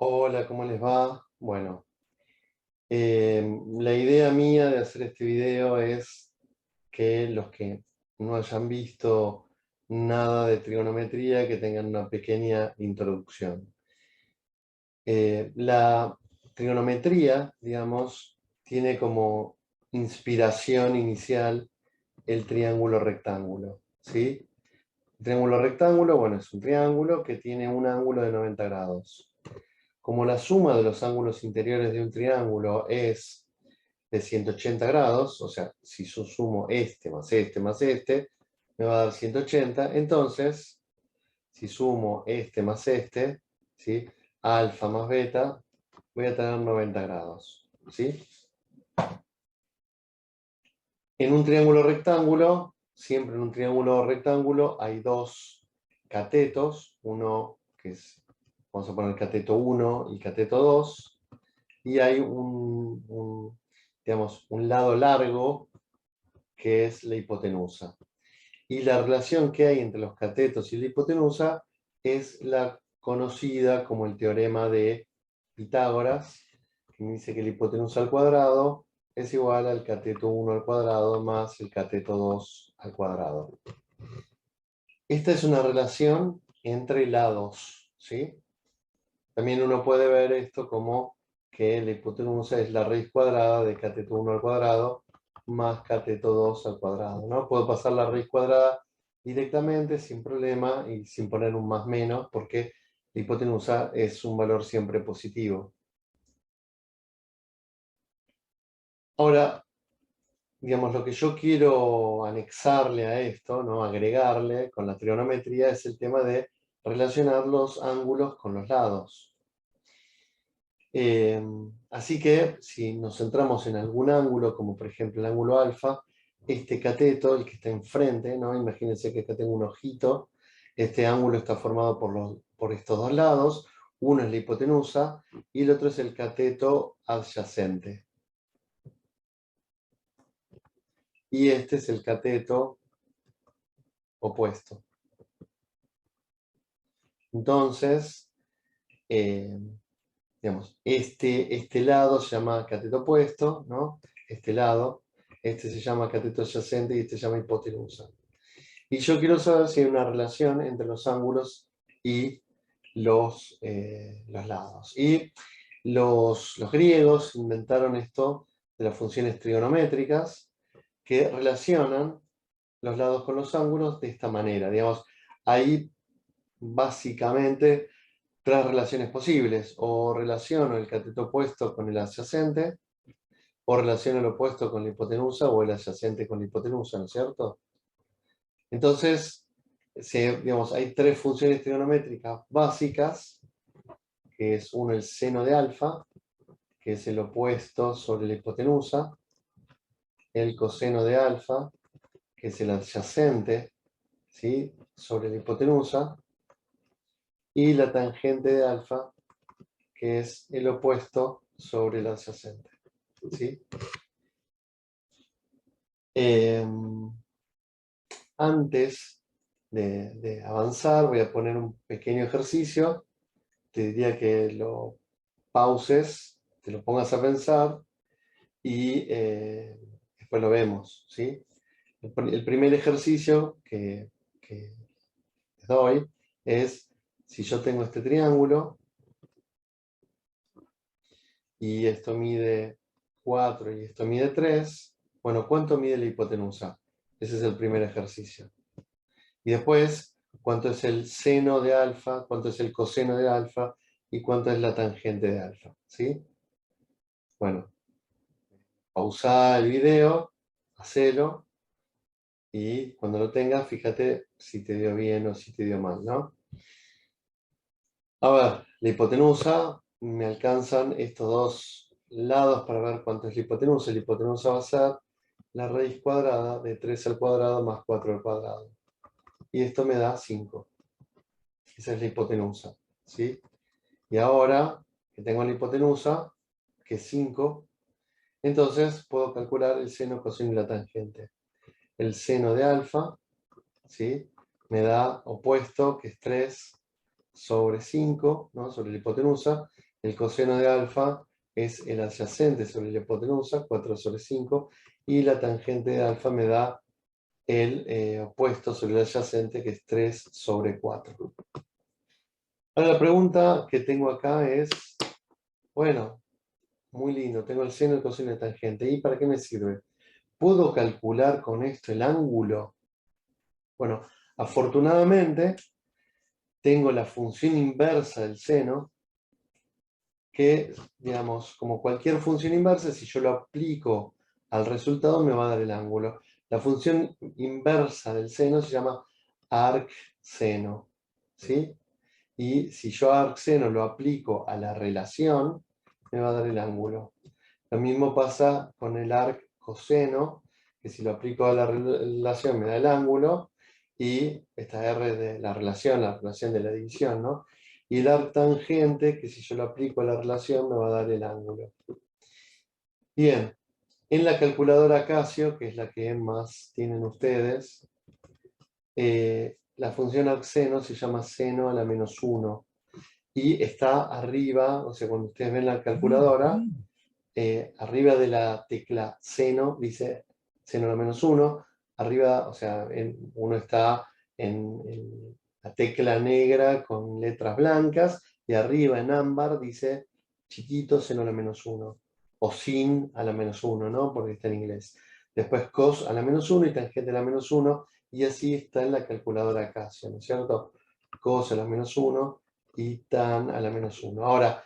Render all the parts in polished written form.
Hola, ¿cómo les va? Bueno, la idea mía de hacer este video es que los que no hayan visto nada de trigonometría, que tengan una pequeña introducción. La trigonometría, digamos, tiene como inspiración inicial el triángulo rectángulo, ¿sí? El triángulo rectángulo, bueno, es un triángulo que tiene un ángulo de 90 grados. Como la suma de los ángulos interiores de un triángulo es de 180 grados, o sea, si yo sumo este más este, me va a dar 180. Entonces, si sumo este más este, ¿sí? Alfa más beta, voy a tener 90 grados, ¿sí? En un triángulo rectángulo, siempre en un triángulo rectángulo hay dos catetos, uno que es, vamos a poner cateto 1 y cateto 2, y hay digamos, un lado largo que es la hipotenusa. Y la relación que hay entre los catetos y la hipotenusa es la conocida como el teorema de Pitágoras, que dice que la hipotenusa al cuadrado es igual al cateto 1 al cuadrado más el cateto 2 al cuadrado. Esta es una relación entre lados, ¿sí? También uno puede ver esto como que la hipotenusa es la raíz cuadrada de cateto 1 al cuadrado más cateto 2 al cuadrado, ¿no? Puedo pasar la raíz cuadrada directamente sin problema y sin poner un más menos, porque la hipotenusa es un valor siempre positivo. Ahora, digamos, lo que yo quiero anexarle a esto, ¿no? Agregarle con la trigonometría, es el tema de relacionar los ángulos con los lados. Así que si nos centramos en algún ángulo, como por ejemplo el ángulo alfa, este cateto, el que está enfrente, ¿no? Imagínense que acá tengo un ojito, este ángulo está formado por estos dos lados, uno es la hipotenusa y el otro es el cateto adyacente. Y este es el cateto opuesto. Entonces, digamos, este lado se llama cateto opuesto, ¿no? Este lado, este se llama cateto adyacente y este se llama hipotenusa. Y yo quiero saber si hay una relación entre los ángulos y los lados. Y los griegos inventaron esto de las funciones trigonométricas que relacionan los lados con los ángulos de esta manera. Digamos, hay básicamente tres relaciones posibles: o relaciono el cateto opuesto con el adyacente, o relaciono el opuesto con la hipotenusa, o el adyacente con la hipotenusa, ¿no es cierto? Entonces, digamos, hay tres funciones trigonométricas básicas, que es uno el seno de alfa, que es el opuesto sobre la hipotenusa, el coseno de alfa, que es el adyacente, ¿sí?, sobre la hipotenusa, y la tangente de alfa, que es el opuesto sobre el adyacente, ¿sí? Antes de avanzar, voy a poner un pequeño ejercicio. Te diría que lo pauses, te lo pongas a pensar y después lo vemos, ¿sí? El primer ejercicio que les doy es: si yo tengo este triángulo y esto mide 4 y esto mide 3, bueno, ¿cuánto mide la hipotenusa? Ese es el primer ejercicio. Y después, ¿cuánto es el seno de alfa? ¿Cuánto es el coseno de alfa? ¿Y cuánto es la tangente de alfa? ¿Sí? Bueno, pausa el video, hacelo, y cuando lo tengas, fíjate si te dio bien o si te dio mal, ¿no? A ver, la hipotenusa, me alcanzan estos dos lados para ver cuánto es la hipotenusa. La hipotenusa va a ser la raíz cuadrada de 3 al cuadrado más 4 al cuadrado. Y esto me da 5. Esa es la hipotenusa, ¿sí? Y ahora que tengo la hipotenusa, que es 5, entonces puedo calcular el seno, coseno y la tangente. El seno de alfa, ¿sí?, me da opuesto, que es 3 sobre 5, ¿no?, sobre la hipotenusa. El coseno de alfa es el adyacente sobre la hipotenusa, 4 sobre 5, y la tangente de alfa me da el opuesto sobre el adyacente, que es 3 sobre 4. Ahora la pregunta que tengo acá es, bueno, muy lindo, tengo el seno, el coseno y la tangente, ¿y para qué me sirve? ¿Puedo calcular con esto el ángulo? Bueno, afortunadamente tengo la función inversa del seno, que, digamos, como cualquier función inversa, si yo lo aplico al resultado me va a dar el ángulo. La función inversa del seno se llama arcseno, ¿sí? Y si yo arcseno lo aplico a la relación, me va a dar el ángulo. Lo mismo pasa con el arccoseno, que si lo aplico a la relación me da el ángulo, y esta R de la relación de la división, ¿no? Y el arctangente, que si yo lo aplico a la relación me va a dar el ángulo. Bien, en la calculadora Casio, que es la que más tienen ustedes, la función arcseno se llama seno a la menos 1. Y está arriba, o sea, cuando ustedes ven la calculadora, arriba de la tecla seno, dice seno a la menos 1. Arriba, o sea, uno está en la tecla negra con letras blancas, y arriba en ámbar dice chiquito seno a la menos 1. O sin a la menos 1, ¿no? Porque está en inglés. Después cos a la menos 1 y tangente a la menos 1. Y así está en la calculadora Casio, ¿no es cierto? Cos a la menos 1 y tan a la menos 1. Ahora,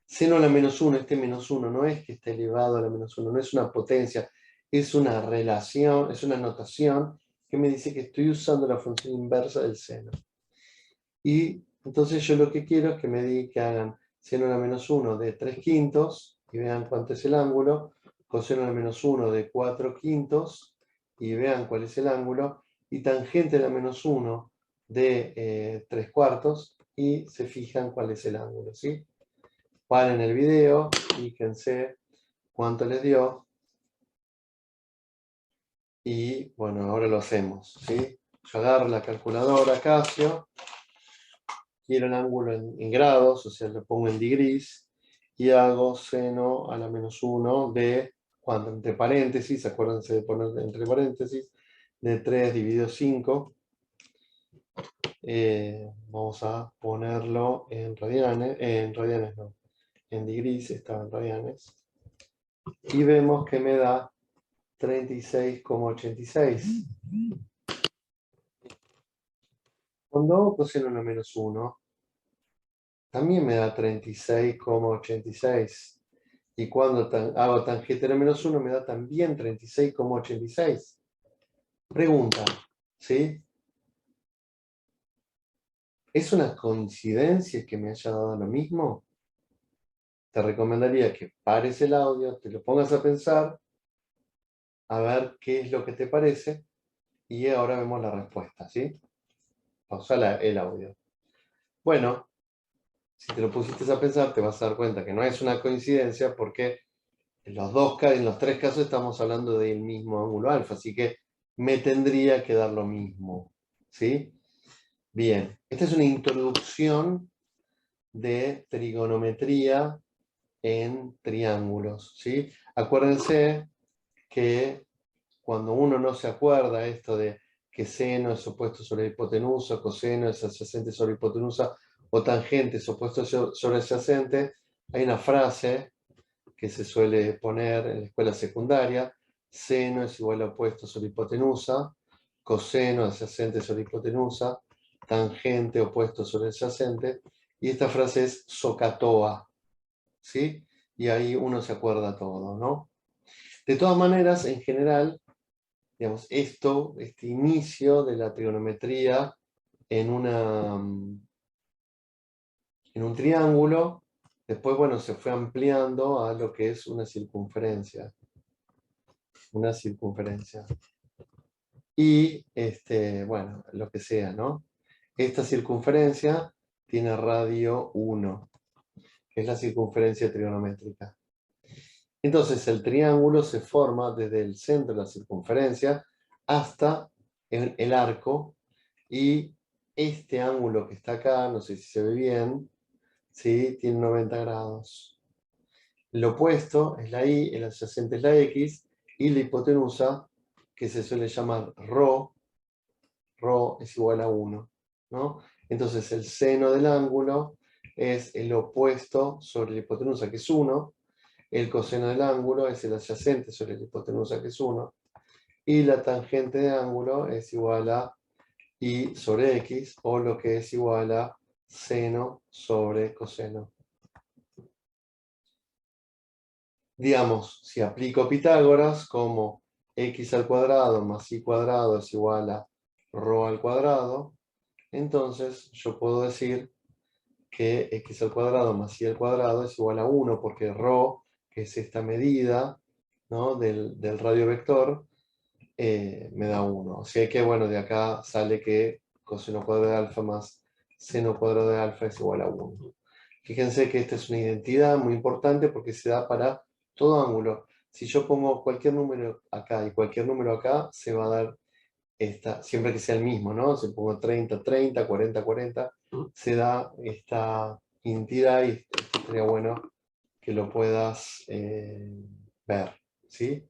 seno a la menos 1, este menos 1 no es que esté elevado a la menos 1, no es una potencia, es una relación, es una notación que me dice que estoy usando la función inversa del seno. Y entonces yo lo que quiero es que que hagan seno a la menos 1 de 3 quintos, y vean cuánto es el ángulo, coseno a la menos 1 de 4 quintos, y vean cuál es el ángulo, y tangente a la menos 1 de 3 cuartos, y se fijan cuál es el ángulo, ¿sí? Paren el video, fíjense cuánto les dio, y bueno, ahora lo hacemos, ¿sí? Yo agarro la calculadora Casio, quiero el ángulo en grados, o sea, lo pongo en degrees, y hago seno a la menos 1 de, ¿cuánto? Entre paréntesis, acuérdense de poner entre paréntesis, de 3 dividido 5. Vamos a ponerlo en radianes no, en degrees, estaba en radianes, y vemos que me da 36,86. Cuando hago coseno a la menos 1, también me da 36,86. Y cuando hago tangente a la menos 1, me da también 36,86. Pregunta, ¿sí? ¿Es una coincidencia que me haya dado lo mismo? Te recomendaría que pares el audio, te lo pongas a pensar, a ver qué es lo que te parece, y ahora vemos la respuesta, ¿sí? Pausa el audio. Bueno, si te lo pusiste a pensar, te vas a dar cuenta que no es una coincidencia, porque en los tres casos estamos hablando del mismo ángulo alfa, así que me tendría que dar lo mismo, ¿sí? Bien, esta es una introducción de trigonometría en triángulos, ¿sí? Acuérdense que cuando uno no se acuerda esto de que seno es opuesto sobre hipotenusa, coseno es adyacente sobre hipotenusa, o tangente es opuesto sobre adyacente, hay una frase que se suele poner en la escuela secundaria: seno es igual a opuesto sobre hipotenusa, coseno adyacente sobre hipotenusa, tangente opuesto sobre adyacente, y esta frase es SOHCAHTOA, ¿sí? Y ahí uno se acuerda todo, ¿no? De todas maneras, en general, digamos, este inicio de la trigonometría en en un triángulo, después, bueno, se fue ampliando a lo que es una circunferencia. Una circunferencia. Y, bueno, lo que sea, ¿no? Esta circunferencia tiene radio 1, que es la circunferencia trigonométrica. Entonces, el triángulo se forma desde el centro de la circunferencia hasta el arco, y este ángulo que está acá, no sé si se ve bien, ¿sí? Tiene 90 grados. Lo opuesto es la Y, el adyacente es la X, y la hipotenusa, que se suele llamar ρ es igual a 1, ¿no? Entonces el seno del ángulo es el opuesto sobre la hipotenusa, que es 1, el coseno del ángulo es el adyacente sobre la hipotenusa, que es 1, y la tangente de ángulo es igual a Y sobre X, o lo que es igual a seno sobre coseno. Digamos, si aplico Pitágoras, como x al cuadrado más y cuadrado es igual a ρ al cuadrado, entonces yo puedo decir que x al cuadrado más y al cuadrado es igual a 1, porque ρ, que es esta medida, ¿no?, del radio vector, me da 1. O sea que, bueno, de acá sale que coseno cuadrado de alfa más seno cuadrado de alfa es igual a 1. Fíjense que esta es una identidad muy importante porque se da para todo ángulo. Si yo pongo cualquier número acá y cualquier número acá, se va a dar esta, siempre que sea el mismo, ¿no? Si pongo 30, 30, 40, 40, se da esta identidad y estaría bueno que lo puedas ver, ¿sí?